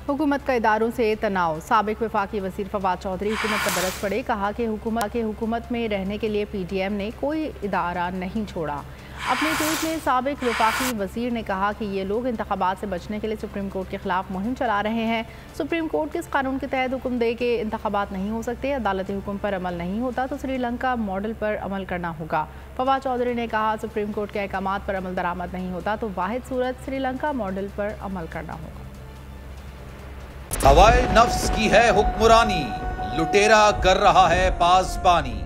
हुकूमत का इदारों से तनाव। साबिक वफाकी वज़ीर फवाद चौधरी हुकूमत पर बरस पड़े। कहा कि हुकूमत में रहने के लिए PTM ने कोई इदारा नहीं छोड़ा। अपने ट्वीट में साबिक वफाकी वज़ीर ने कहा कि ये लोग इंतखाबात से बचने के लिए सुप्रीम कोर्ट के खिलाफ मुहिम चला रहे हैं। सुप्रीम कोर्ट किस कानून के तहत हुक्म दे के इंतखाबात नहीं हो सकते, अदालती हुक्म पर अमल नहीं होता तो श्रीलंका मॉडल पर अमल करना होगा। फवाद चौधरी ने कहा सुप्रीम कोर्ट के अहकामात पर अमल दरामद नहीं होता तो वाहिद सूरत श्रीलंका मॉडल पर अमल करना होगा। हवाए नफ्स की है हुक्मरानी, लुटेरा कर रहा है पासबानी।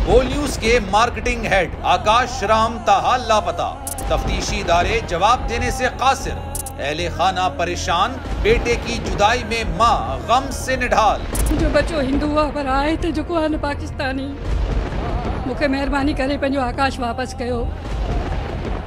बोल न्यूज के मार्केटिंग हेड आकाश राम ताहा लापता, तफ्तीशी इदारे जवाब देने से कासिर। अहले खाना परेशान, बेटे की जुदाई में माँ गम से निढाल। जो बच्चो हिंदू पर आए थे जो पाकिस्तानी, मुझे मेहरबानी करे पंहिंजो आकाश वापस कयो।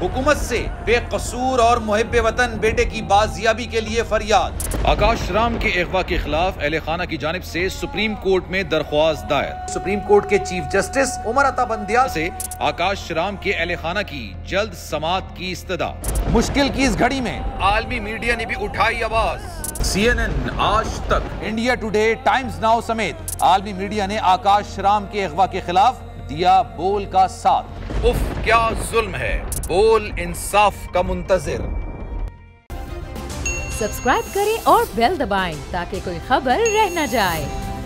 हुकूमत से बेकसूर और मुहिब्बे वतन बेटे की बाजियाबी के लिए फरियाद। आकाश राम के अगवा के खिलाफ अहले खाना की जानिब से सुप्रीम कोर्ट में दरख्वास्त दायर। सुप्रीम कोर्ट के चीफ जस्टिस उमर अता बंदियाल से आकाश राम के अहले खाना की जल्द समाअत की इस्तदा। मुश्किल की इस घड़ी में आलमी मीडिया ने भी उठाई आवाज। CNN, आज तक, इंडिया टुडे, टाइम्स नाउ समेत आलमी मीडिया ने आकाश राम के अगवा के खिलाफ दिया बोल का साथ। उफ क्या जुल्म है, बोल इंसाफ का मुंतजिर। सब्सक्राइब करें और बेल दबाएं ताकि कोई खबर रह न जाए।